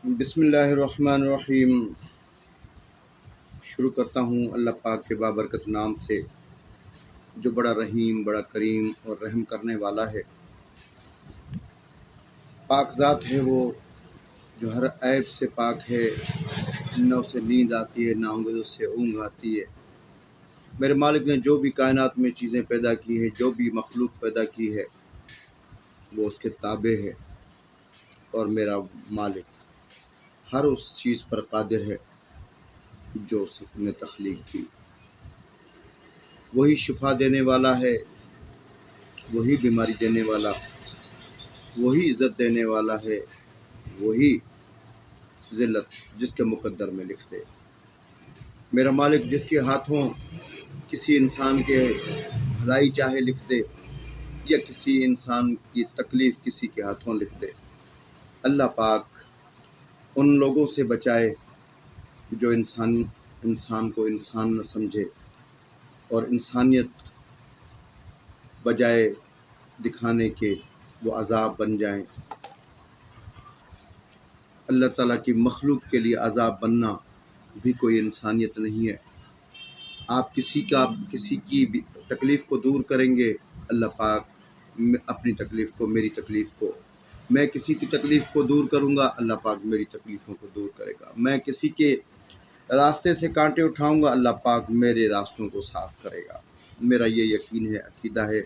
بسم اللہ الرحمن الرحیم۔ شروع کرتا ہوں اللہ پاک کے بابرکت نام سے جو بڑا رحیم، بڑا کریم اور رحم کرنے والا ہے۔ پاک ذات ہے وہ جو ہر عیب سے پاک ہے، نہ اسے نیند آتی ہے، نہ اس سے اونگ آتی ہے۔ میرے مالک نے جو بھی کائنات میں چیزیں پیدا کی ہے، جو بھی مخلوق پیدا کی ہے، وہ اس کے تابع ہے، اور میرا مالک ہر اس چیز پر قادر ہے جو اس نے تخلیق کی۔ وہی شفا دینے والا ہے، وہی بیماری دینے والا، وہی عزت دینے والا ہے، وہی ذلت جس کے مقدر میں لکھ دے۔ میرا مالک جس کے ہاتھوں کسی انسان کے بھلائی چاہے لکھ دے، یا کسی انسان کی تکلیف کسی کے ہاتھوں لکھ دے۔ اللہ پاک ان لوگوں سے بچائے جو انسان کو انسان نہ سمجھے اور انسانیت بجائے دکھانے کے وہ عذاب بن جائیں۔ اللہ تعالیٰ کی مخلوق کے لیے عذاب بننا بھی کوئی انسانیت نہیں ہے۔ آپ کسی کی بھی تکلیف کو دور کریں گے، اللہ پاک اپنی تکلیف کو، میری تکلیف کو، میں کسی کی تکلیف کو دور کروں گا، اللہ پاک میری تکلیفوں کو دور کرے گا۔ میں کسی کے راستے سے کانٹے اٹھاؤں گا، اللہ پاک میرے راستوں کو صاف کرے گا۔ میرا یہ یقین ہے، عقیدہ ہے،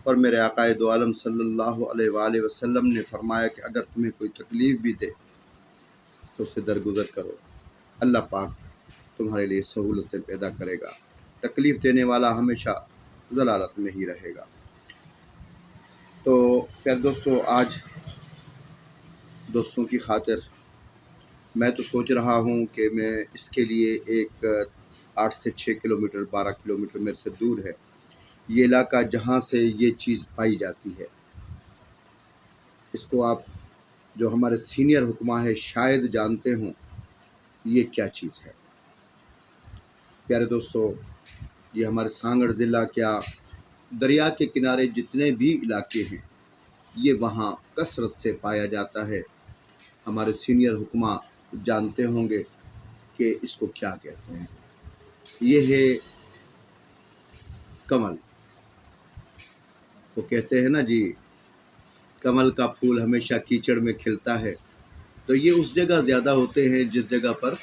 اور میرے آقائے دو عالم صلی اللہ علیہ وآلہ وسلم نے فرمایا کہ اگر تمہیں کوئی تکلیف بھی دے تو اسے درگزر کرو، اللہ پاک تمہارے لیے سہولتیں پیدا کرے گا۔ تکلیف دینے والا ہمیشہ ضلالت میں ہی رہے گا۔ تو پیارے دوستو، آج دوستوں کی خاطر میں تو سوچ رہا ہوں کہ میں اس کے لیے ایک 8 سے 6 کلومیٹر 12 کلومیٹر میرے سے دور ہے یہ علاقہ جہاں سے یہ چیز پائی جاتی ہے۔ اس کو آپ جو ہمارے سینئر حکماں ہیں شاید جانتے ہوں یہ کیا چیز ہے۔ پیارے دوستو، یہ ہمارے سانگڑ ضلع کیا دریا کے کنارے جتنے بھی علاقے ہیں یہ وہاں کثرت سے پایا جاتا ہے۔ ہمارے سینئر حکماں جانتے ہوں گے کہ اس کو کیا کہتے ہیں۔ یہ ہے کمل۔ وہ کہتے ہیں نا جی، کمل کا پھول ہمیشہ کیچڑ میں کھلتا ہے، تو یہ اس جگہ زیادہ ہوتے ہیں جس جگہ پر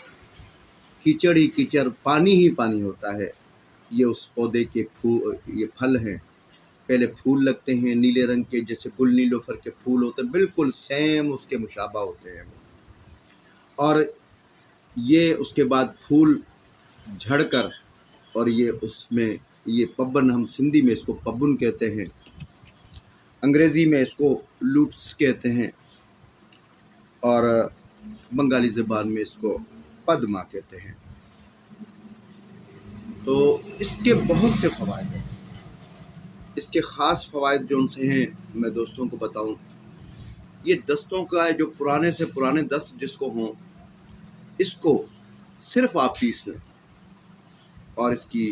کیچڑ ہی کیچڑ، پانی ہی پانی ہوتا ہے۔ یہ اس پودے کے یہ پھل ہیں۔ پہلے پھول لگتے ہیں نیلے رنگ کے، جیسے گل نیلوفر کے پھول ہوتے ہیں، بالکل سیم اس کے مشابہ ہوتے ہیں، اور یہ اس کے بعد پھول جھڑ کر، اور یہ اس میں یہ پبن، ہم سندھی میں اس کو پبن کہتے ہیں، انگریزی میں اس کو لوٹس کہتے ہیں، اور بنگالی زبان میں اس کو پدما کہتے ہیں۔ تو اس کے بہت سے فوائد ہیں۔ اس کے خاص فوائد جو ان سے ہیں میں دوستوں کو بتاؤں، یہ دستوں کا ہے، جو پرانے سے پرانے دست جس کو ہوں، اس کو صرف آپ پیس لیں، اور اس کی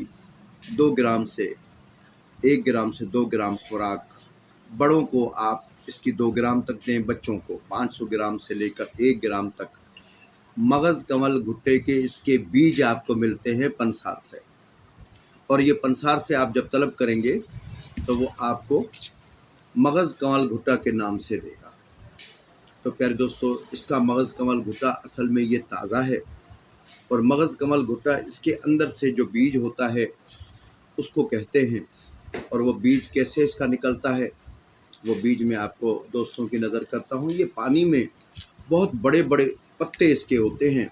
2 گرام سے 1 گرام سے 2 گرام خوراک بڑوں کو آپ اس کی 2 گرام تک دیں، بچوں کو 500 گرام سے لے کر 1 گرام تک۔ مغز کمل گھٹے کے اس کے بیج آپ کو ملتے ہیں پنسار سے، اور یہ پنسار سے آپ جب طلب کریں گے تو وہ آپ کو مغز کمل گھٹا کے نام سے دے گا۔ تو پیارے دوستو، اس کا مغز کمل گھٹا اصل میں یہ تازہ ہے، اور مغز کمل گھٹا اس کے اندر سے جو بیج ہوتا ہے اس کو کہتے ہیں، اور وہ بیج کیسے اس کا نکلتا ہے، وہ بیج میں آپ کو دوستوں کی نظر کرتا ہوں۔ یہ پانی میں بہت بڑے بڑے پتے اس کے ہوتے ہیں،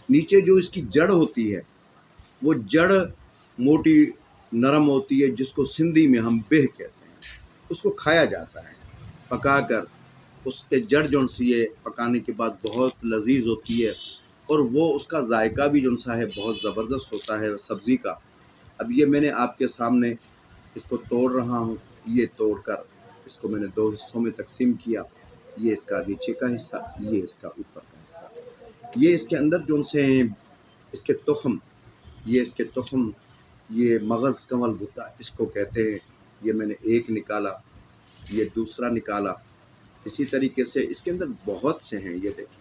نیچے جو اس کی جڑ ہوتی ہے وہ جڑ موٹی نرم ہوتی ہے، جس کو سندھی میں ہم بیہ کہتے ہیں۔ اس کو کھایا جاتا ہے پکا کر، اس کے جڑ جو سی ہے پکانے کے بعد بہت لذیذ ہوتی ہے، اور وہ اس کا ذائقہ بھی جو سا ہے بہت زبردست ہوتا ہے سبزی کا۔ اب یہ میں نے آپ کے سامنے اس کو توڑ رہا ہوں، یہ توڑ کر اس کو میں نے 2 حصوں میں تقسیم کیا، یہ اس کا نیچے کا حصہ، یہ اس کا اوپر کا حصہ۔ یہ اس کے اندر جو سے ہیں اس کے تخم، یہ اس کے تخم، یہ مغز کمل گھٹا اس کو کہتے ہیں۔ یہ میں نے ایک نکالا، یہ دوسرا نکالا، اسی طریقے سے اس کے اندر بہت سے ہیں، یہ دیکھیں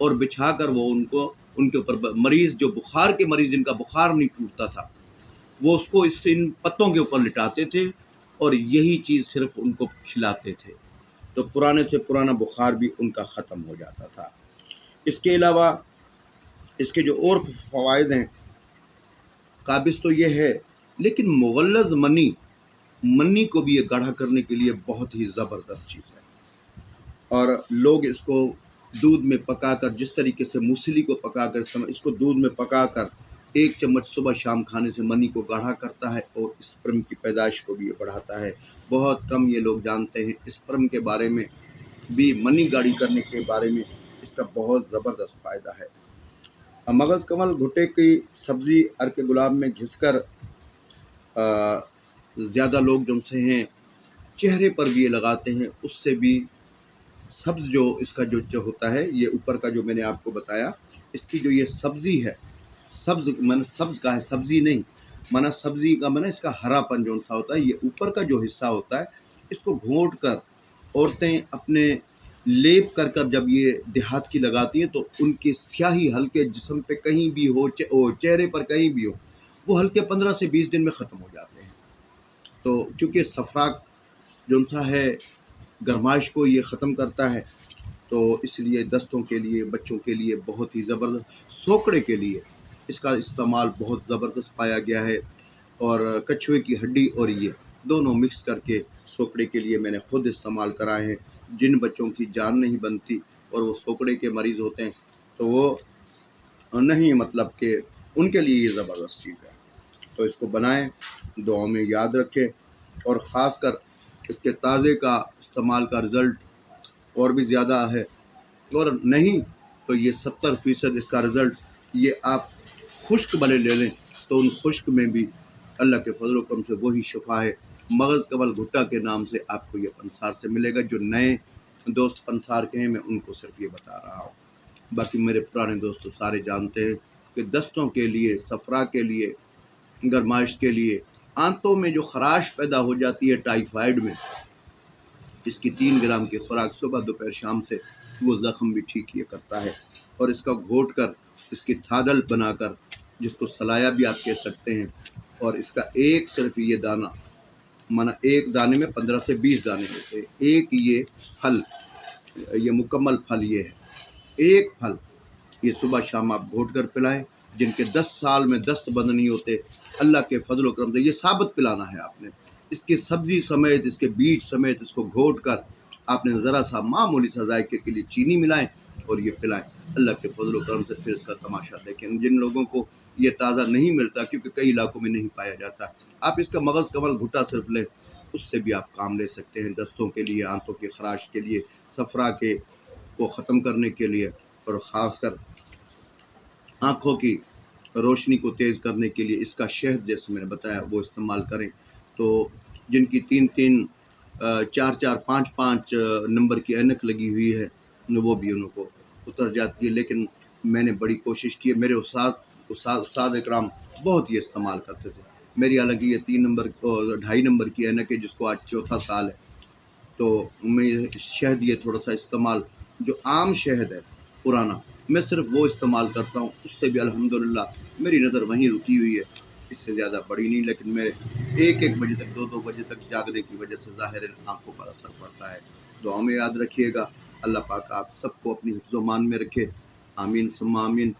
اور بچھا کر وہ ان کے اوپر مریض جو بخار کے مریض جن کا بخار نہیں ٹوٹتا تھا وہ اس کو ان پتوں کے اوپر لٹاتے تھے اور یہی چیز صرف ان کو کھلاتے تھے، تو پرانے سے پرانا بخار بھی ان کا ختم ہو جاتا تھا۔ اس کے علاوہ اس کے جو اور فوائد ہیں، قابض تو یہ ہے، لیکن مغلظ منی کو بھی یہ گاڑھا کرنے کے لیے بہت ہی زبردست چیز ہے، اور لوگ اس کو دودھ میں پکا کر، جس طریقے سے موسلی کو پکا کر اس کو دودھ میں پکا کر 1 چمچ صبح شام کھانے سے منی کو گاڑھا کرتا ہے اور اسپرم کی پیدائش کو بھی یہ بڑھاتا ہے۔ بہت کم یہ لوگ جانتے ہیں اسپرم کے بارے میں بھی، منی گاڑھی کرنے کے بارے میں اس کا بہت زبردست فائدہ ہے۔ مغز کمل گھٹے کی سبزی ارک گلاب میں گھس کر زیادہ لوگ جو سے ہیں چہرے پر بھی یہ لگاتے ہیں، اس سے بھی سبز جو اس کا جو ہوتا ہے، یہ اوپر کا جو میں نے آپ کو بتایا، اس کی جو یہ سبزی ہے، سبز کا ہے، سبزی نہیں، سبزی کا اس کا ہرا پن جو سا ہوتا ہے، یہ اوپر کا جو حصہ ہوتا ہے، اس کو گھونٹ کر عورتیں اپنے لیپ کر جب یہ دیہات کی لگاتی ہیں تو ان کی سیاہی ہلکے جسم پہ کہیں بھی ہو، چہرے پر کہیں بھی ہو، وہ ہلکے 15 سے 20 دن میں ختم ہو جاتے ہیں۔ تو چونکہ سفراک جو سا ہے گرمائش کو یہ ختم کرتا ہے، تو اس لیے دستوں کے لیے، بچوں کے لیے بہت ہی زبردست، سوکڑے کے لیے اس کا استعمال بہت زبردست پایا گیا ہے، اور کچھوے کی ہڈی اور یہ دونوں مکس کر کے سوکڑے کے لیے میں نے خود استعمال کرائے ہیں۔ جن بچوں کی جان نہیں بنتی اور وہ سوکڑے کے مریض ہوتے ہیں تو وہ نہیں، کہ ان کے لیے یہ زبردست چیز ہے، تو اس کو بنائیں، دعاؤں میں یاد رکھیں، اور خاص کر اس کے تازے کا استعمال کا رزلٹ اور بھی زیادہ ہے، اور نہیں تو یہ 70% اس کا رزلٹ، یہ آپ خشک بھلے لے لیں تو ان خشک میں بھی اللہ کے فضل و کرم سے وہی شفا ہے۔ مغز کمل گھٹا کے نام سے آپ کو یہ پنسار سے ملے گا۔ جو نئے دوست پنسار کے ہیں میں ان کو صرف یہ بتا رہا ہوں، باقی میرے پرانے دوست سارے جانتے ہیں کہ دستوں کے لیے، صفرا کے لیے، گرمائش کے لیے، آنتوں میں جو خراش پیدا ہو جاتی ہے ٹائیفائڈ میں، اس کی 3 گرام کی خوراک صبح دوپہر شام سے وہ زخم بھی ٹھیک کیا کرتا ہے، اور اس کا گھوٹ کر اس کی تھادل بنا کر، جس کو سلایا بھی آپ کہہ سکتے ہیں، اور اس کا ایک صرف یہ دانہ، ایک دانے میں 15 سے 20 دانے ہوتے ہیں، ایک یہ پھل، یہ مکمل پھل یہ ہے، ایک پھل یہ صبح شام آپ گھوٹ کر پلائیں۔ جن کے 10 سال میں دست بند نہیں ہوتے، اللہ کے فضل و کرم سے یہ ثابت پلانا ہے آپ نے، اس کی سبزی سمیت، اس کے بیج سمیت اس کو گھوٹ کر آپ نے ذرا سا معمولی سا ذائقے کے لیے چینی ملائیں اور یہ پلائیں، اللہ کے فضل و کرم سے پھر اس کا تماشا دیکھیں۔ جن لوگوں کو یہ تازہ نہیں ملتا، کیونکہ کئی علاقوں میں نہیں پایا جاتا، آپ اس کا مغز کمل گھٹا صرف لیں، اس سے بھی آپ کام لے سکتے ہیں، دستوں کے لیے، آنتوں کی خراش کے لیے، صفرا کے کو ختم کرنے کے لیے، اور خاص کر آنکھوں کی روشنی کو تیز کرنے کے لیے اس کا شہد جیسے میں نے بتایا وہ استعمال کریں۔ تو جن کی 3 4 5 نمبر کی اینک لگی ہوئی ہے وہ بھی ان کو اتر جاتی ہے، لیکن میں نے بڑی کوشش کی ہے، میرے استاد اکرام بہت یہ استعمال کرتے تھے۔ میری حالانکہ یہ 3 نمبر اور 2.5 نمبر کی اینک ہے، جس کو آج 4تھا سال ہے، تو میں شہد یہ تھوڑا سا استعمال، جو عام شہد ہے پرانا، میں صرف وہ استعمال کرتا ہوں، اس سے بھی الحمدللہ میری نظر وہیں رکی ہوئی ہے، اس سے زیادہ بڑی نہیں، لیکن میں 1 بجے تک 2 بجے تک جاگنے کی وجہ سے ظاہر آنکھوں پر اثر پڑتا ہے۔ دعاؤں میں یاد رکھیے گا، اللہ پاک آپ سب کو اپنی حفظ و امان میں رکھے، آمین ثم آمین۔